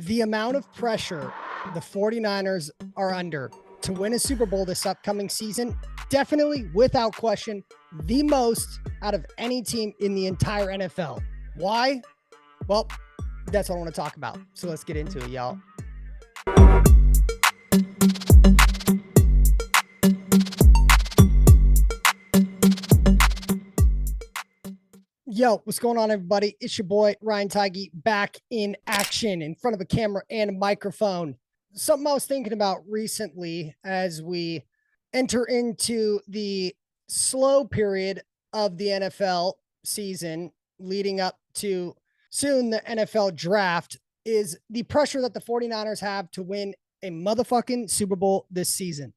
The amount of pressure the 49ers are under to win a Super Bowl this upcoming season, definitely, without question, the most out of any team in the entire NFL. Why? Well, that's what I want to talk about. So let's get into it, y'all. Yo, what's going on, everybody? It's your boy, Ryan Tigey, back in action in front of a camera and a microphone. Something I was thinking about recently as we enter into the slow period of the NFL season leading up to soon the NFL draft is the pressure that the 49ers have to win a motherfucking Super Bowl this season.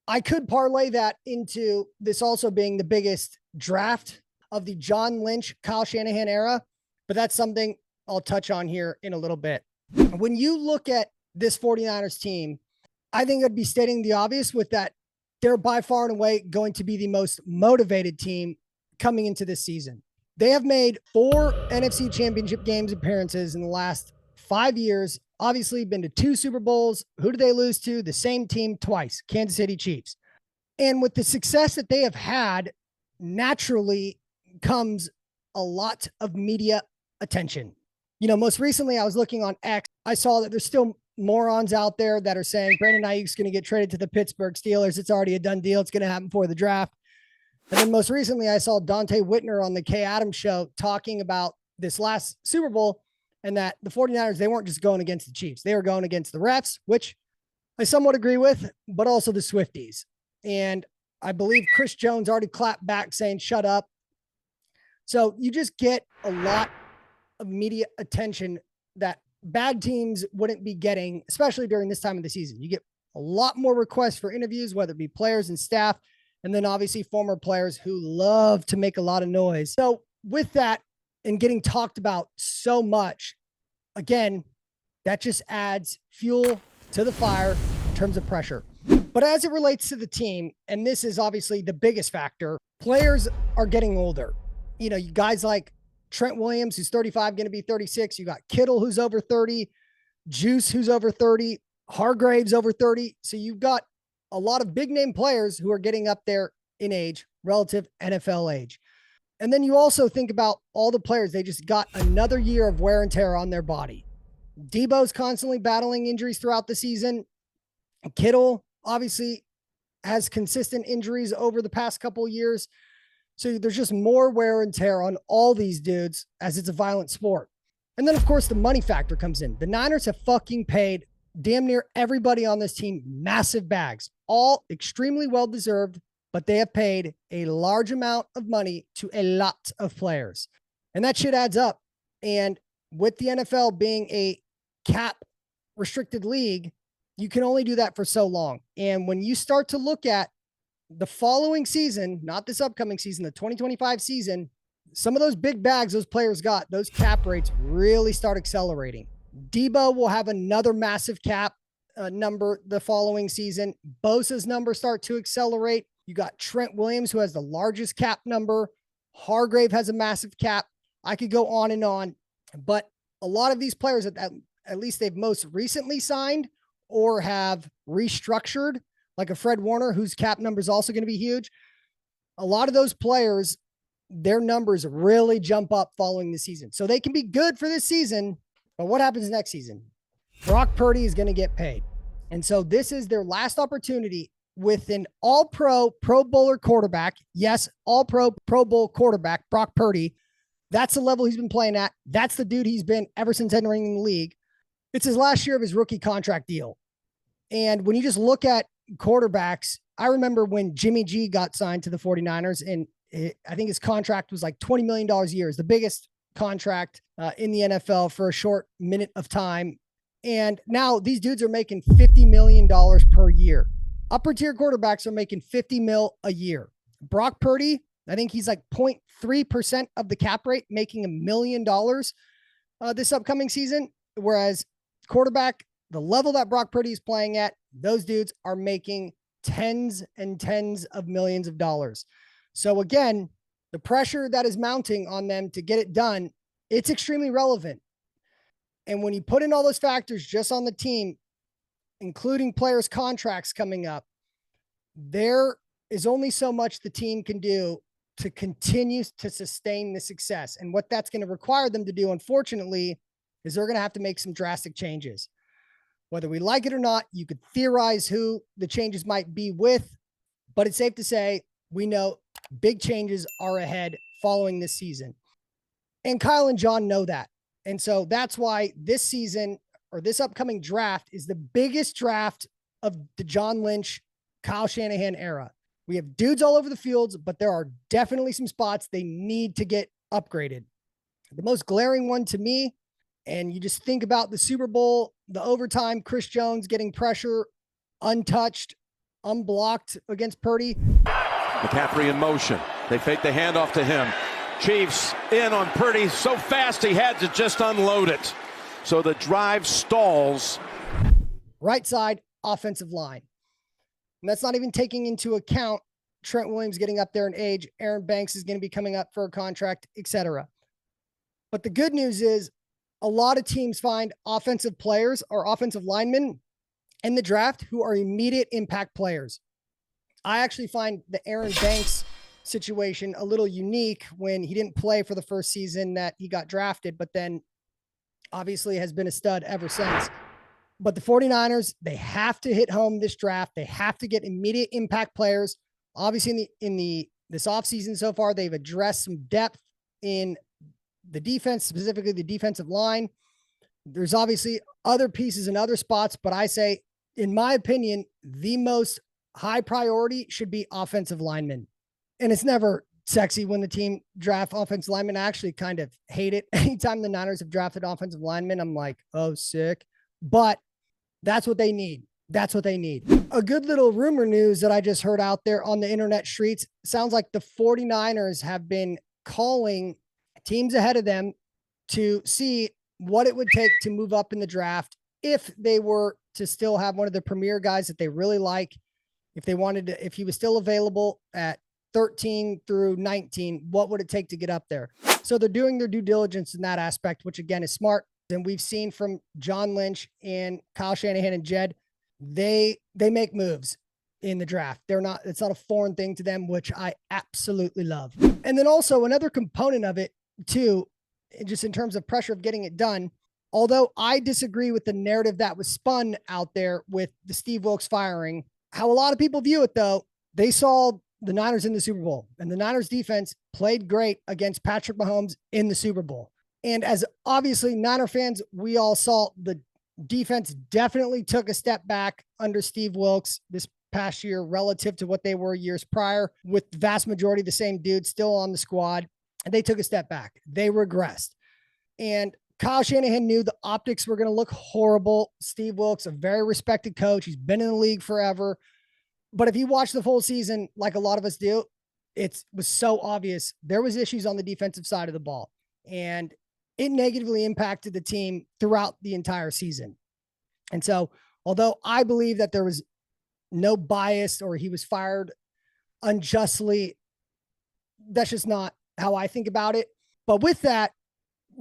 I could parlay that into this also being the biggest draft of the John Lynch, Kyle Shanahan era, but that's something I'll touch on here in a little bit. When you look at this 49ers team, I think I'd be stating the obvious with that they're by far and away going to be the most motivated team coming into this season. They have made 4 NFC Championship games appearances in the last 5 years, obviously been to 2 Super Bowls. Who did they lose to? The same team twice, Kansas City Chiefs. And with the success that they have had, naturally comes a lot of media attention. You know, most recently I was looking on X. I saw that there's still morons out there that are saying Brandon Ayuk's going to get traded to the Pittsburgh Steelers. It's already a done deal. It's going to happen before the draft. And then most recently I saw Dante Whitner on the Kay Adams show talking about this last Super Bowl and that the 49ers, they weren't just going against the Chiefs. They were going against the refs, which I somewhat agree with, but also the Swifties. And I believe Chris Jones already clapped back saying, shut up. So you just get a lot of media attention that bad teams wouldn't be getting, especially during this time of the season. You get a lot more requests for interviews, whether it be players and staff, and then obviously former players who love to make a lot of noise. So with that and getting talked about so much, again, that just adds fuel to the fire in terms of pressure. But as it relates to the team, and this is obviously the biggest factor, players are getting older. You know, you guys like Trent Williams, who's 35, going to be 36. You got Kittle, who's over 30, Juice, who's over 30, Hargraves over 30. So you've got a lot of big name players who are getting up there in age, relative NFL age. And then you also think about all the players. They just got another year of wear and tear on their body. Debo's constantly battling injuries throughout the season. Kittle obviously has consistent injuries over the past couple of years. So there's just more wear and tear on all these dudes as it's a violent sport. And then, of course, the money factor comes in. The Niners have fucking paid damn near everybody on this team massive bags, all extremely well-deserved, but they have paid a large amount of money to a lot of players. And that shit adds up. And with the NFL being a cap restricted league, you can only do that for so long. And when you start to look at the following season, not this upcoming season, the 2025 season, some of those big bags those players got, those cap rates really start accelerating. Debo will have another massive cap number the following season. Bosa's numbers start to accelerate. You got Trent Williams, who has the largest cap number. Hargrave has a massive cap. I could go on and on, but a lot of these players at least they've most recently signed or have restructured, like a Fred Warner, whose cap number is also going to be huge. A lot of those players, their numbers really jump up following the season. So they can be good for this season, but what happens next season? Brock Purdy is going to get paid. And so this is their last opportunity with an all-pro, Pro Bowler quarterback. Yes, all-pro, Pro Bowl quarterback, Brock Purdy. That's the level he's been playing at. That's the dude he's been ever since entering the league. It's his last year of his rookie contract deal. And when you just look at quarterbacks, I remember when Jimmy G got signed to the 49ers, and I think his contract was like $20 million a year. It's the biggest contract in the NFL for a short minute of time. And now these dudes are making $50 million per year. Upper tier quarterbacks are making $50 million a year. Brock Purdy, I think he's like 0.3% of the cap rate, making $1 million this upcoming season. Whereas quarterback, the level that Brock Purdy is playing at, those dudes are making tens and tens of millions of dollars. So again, the pressure that is mounting on them to get it done, it's extremely relevant. And when you put in all those factors just on the team, including players' contracts coming up, there is only so much the team can do to continue to sustain the success. And what that's going to require them to do, unfortunately, is they're going to have to make some drastic changes. Whether we like it or not, you could theorize who the changes might be with, but it's safe to say we know big changes are ahead following this season. And Kyle and John know that. And so that's why this season, or this upcoming draft, is the biggest draft of the John Lynch, Kyle Shanahan era. We have dudes all over the fields, but there are definitely some spots they need to get upgraded. The most glaring one to me, and you just think about the Super Bowl, the overtime, Chris Jones getting pressure, untouched, unblocked against Purdy. McCaffrey in motion. They fake the handoff to him. Chiefs in on Purdy so fast he had to just unload it. So the drive stalls. Right side, offensive line. And that's not even taking into account Trent Williams getting up there in age. Aaron Banks is going to be coming up for a contract, etc. But the good news is a lot of teams find offensive players or offensive linemen in the draft who are immediate impact players. I actually find the Aaron Banks situation a little unique when he didn't play for the first season that he got drafted, but then obviously has been a stud ever since. But the 49ers, they have to hit home this draft. They have to get immediate impact players. Obviously this offseason so far, they've addressed some depth in the defense, specifically the defensive line. There's obviously other pieces in other spots, but I say, in my opinion, the most high priority should be offensive linemen. And it's never sexy when the team draft offensive linemen. I actually kind of hate it. Anytime the Niners have drafted offensive linemen, I'm like, oh, sick. But that's what they need. That's what they need. A good little rumor news that I just heard out there on the internet streets. Sounds like the 49ers have been calling teams ahead of them to see what it would take to move up in the draft if they were to still have one of the premier guys that they really like. If they wanted to, if he was still available at 13 through 19, what would it take to get up there? So they're doing their due diligence in that aspect, which again is smart. And we've seen from John Lynch and Kyle Shanahan and Jed, they make moves in the draft. It's not a foreign thing to them, which I absolutely love. And then also another component of it too, just in terms of pressure of getting it done, although I disagree with the narrative that was spun out there with the Steve Wilks firing, how a lot of people view it though, they saw the Niners in the Super Bowl, and the Niners defense played great against Patrick Mahomes in the Super Bowl. And as obviously Niner fans, we all saw the defense definitely took a step back under Steve Wilks this past year relative to what they were years prior, with the vast majority of the same dudes still on the squad. And they took a step back. They regressed. And Kyle Shanahan knew the optics were going to look horrible. Steve Wilks, a very respected coach. He's been in the league forever. But if you watch the full season, like a lot of us do, it was so obvious there was issues on the defensive side of the ball. And it negatively impacted the team throughout the entire season. And so, although I believe that there was no bias or he was fired unjustly, that's just not how I think about it. But with that,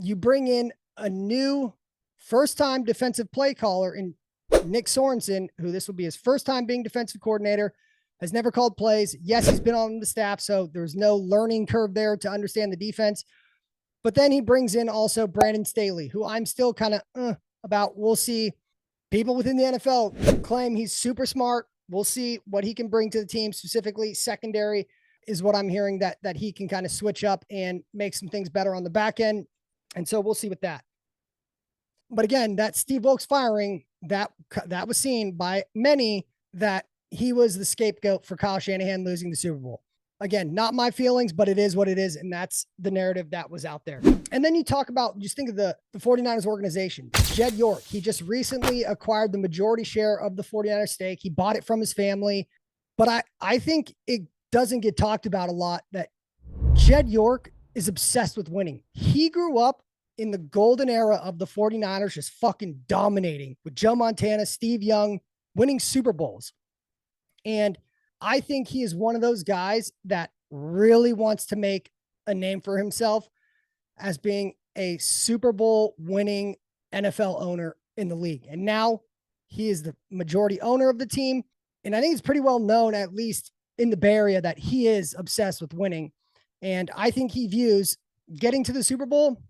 you bring in a new first-time defensive play caller in Nick Sorensen, who this will be his first time being defensive coordinator, has never called plays. Yes, he's been on the staff, so there's no learning curve there to understand the defense. But then he brings in also Brandon Staley, who I'm still kind of about. We'll see. People within the NFL claim he's super smart. We'll see what he can bring to the team. Specifically, secondary is what I'm hearing that he can kind of switch up and make some things better on the back end. And so we'll see with that. But again, that Steve Wilks firing, that was seen by many that he was the scapegoat for Kyle Shanahan losing the Super Bowl. Again, not my feelings, but it is what it is. And that's the narrative that was out there. And then you talk about, just think of the 49ers organization. Jed York, he just recently acquired the majority share of the 49ers stake. He bought it from his family. But I think it doesn't get talked about a lot that Jed York is obsessed with winning. He grew up in the golden era of the 49ers, just fucking dominating with Joe Montana, Steve Young, winning Super Bowls. And I think he is one of those guys that really wants to make a name for himself as being a Super Bowl winning NFL owner in the league. And now he is the majority owner of the team. And I think it's pretty well known, at least in the Bay Area, that he is obsessed with winning. And I think he views getting to the Super Bowl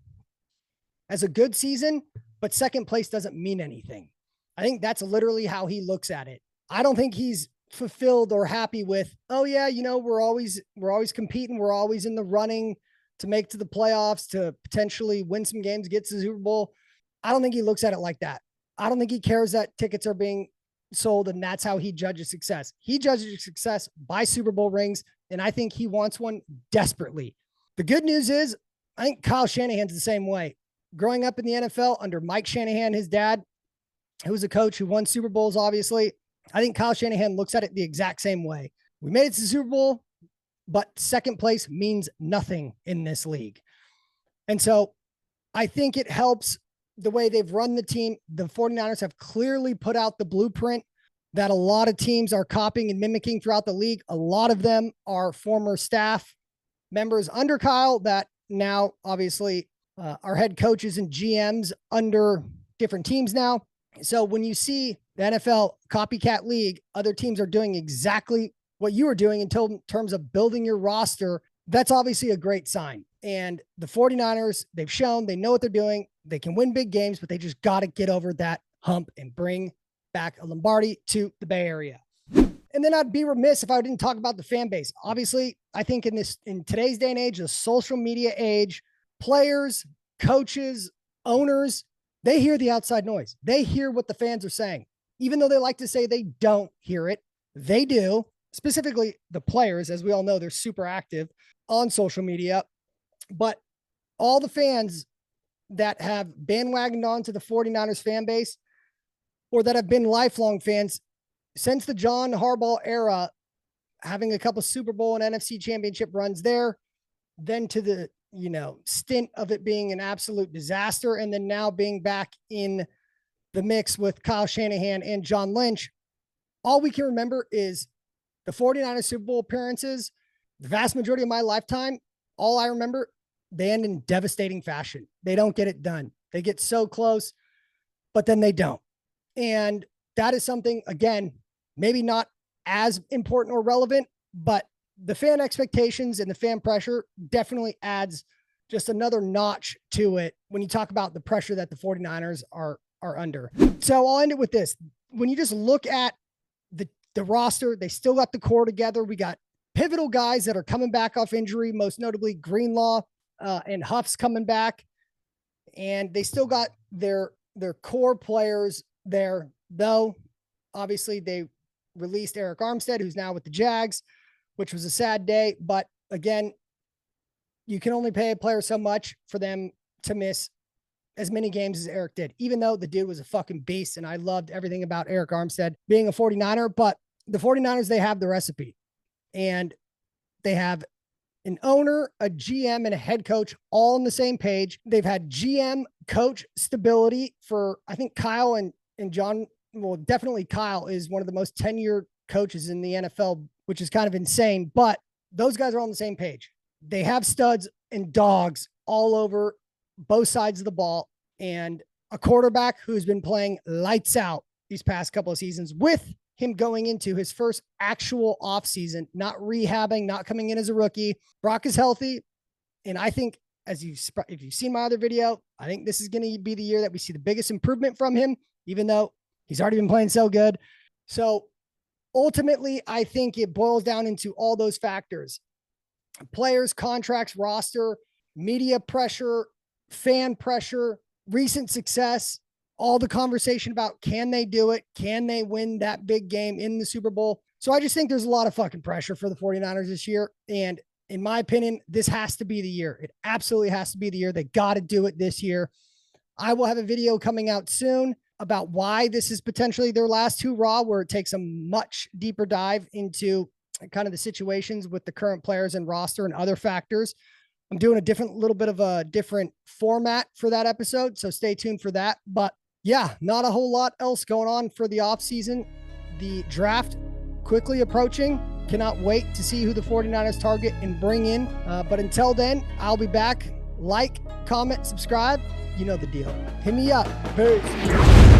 as a good season, but second place doesn't mean anything. I think that's literally how he looks at it. I don't think he's fulfilled or happy with, oh yeah, we're always competing. We're always in the running to make to the playoffs, to potentially win some games, get to the Super Bowl. I don't think he looks at it like that. I don't think he cares that tickets are being sold and that's how he judges success. He judges success by Super Bowl rings, and I think he wants one desperately. The good news is, I think Kyle Shanahan's the same way. Growing up in the NFL under Mike Shanahan, his dad, who was a coach who won Super Bowls, obviously, I think Kyle Shanahan looks at it the exact same way. We made it to the Super Bowl, but second place means nothing in this league. And so I think it helps the way they've run the team. The 49ers have clearly put out the blueprint that a lot of teams are copying and mimicking throughout the league. A lot of them are former staff members under Kyle that now obviously are head coaches and GMs under different teams now. So when you see the NFL copycat league, other teams are doing exactly what you were doing in terms of building your roster. That's obviously a great sign. And the 49ers, they've shown they know what they're doing. They can win big games, but they just got to get over that hump and bring back a Lombardi to the Bay Area. And then I'd be remiss if I didn't talk about the fan base. Obviously, I think in today's day and age, the social media age, players, coaches, owners, they hear the outside noise. They hear what the fans are saying. Even though they like to say they don't hear it, they do. Specifically, the players, as we all know, they're super active on social media. But all the fans that have bandwagoned onto the 49ers fan base, or that have been lifelong fans since the John Harbaugh era, having a couple Super Bowl and NFC Championship runs there, then to the stint of it being an absolute disaster, and then now being back in the mix with Kyle Shanahan and John Lynch, all we can remember is the 49ers Super Bowl appearances. The vast majority of my lifetime, all I remember, they end in devastating fashion. They don't get it done. They get so close, but then they don't. And that is something, again, maybe not as important or relevant, but the fan expectations and the fan pressure definitely adds just another notch to it when you talk about the pressure that the 49ers are under. So I'll end it with this. When you just look at the roster, they still got the core together. We got pivotal guys that are coming back off injury, most notably Greenlaw and Huff's coming back. And they still got their core players there, though. Obviously, they released Eric Armstead, who's now with the Jags, which was a sad day. But again, you can only pay a player so much for them to miss as many games as Eric did, even though the dude was a fucking beast. And I loved everything about Eric Armstead being a 49er, but the 49ers, they have the recipe, and they have an owner, a GM, and a head coach all on the same page. They've had GM coach stability for, I think Kyle and John, well, definitely Kyle is one of the most tenured coaches in the NFL, which is kind of insane, but those guys are on the same page. They have studs and dogs all over both sides of the ball, and a quarterback who's been playing lights out these past couple of seasons, with him going into his first actual offseason, not rehabbing, not coming in as a rookie. Brock is healthy. And I think, if you've seen my other video, I think this is going to be the year that we see the biggest improvement from him, even though he's already been playing so good. So ultimately, I think it boils down into all those factors: players, contracts, roster, media pressure, fan pressure, recent success, all the conversation about, can they do it? Can they win that big game in the Super Bowl? So I just think there's a lot of fucking pressure for the 49ers this year. And in my opinion, this has to be the year. It absolutely has to be the year. They got to do it this year. I will have a video coming out soon about why this is potentially their last hurrah, where it takes a much deeper dive into kind of the situations with the current players and roster and other factors. I'm doing little bit of a different format for that episode, so stay tuned for that. But yeah, not a whole lot else going on for the offseason. The draft quickly approaching. Cannot wait to see who the 49ers target and bring in. But until then, I'll be back Like, comment, subscribe. You know the deal. Hit me up. Peace.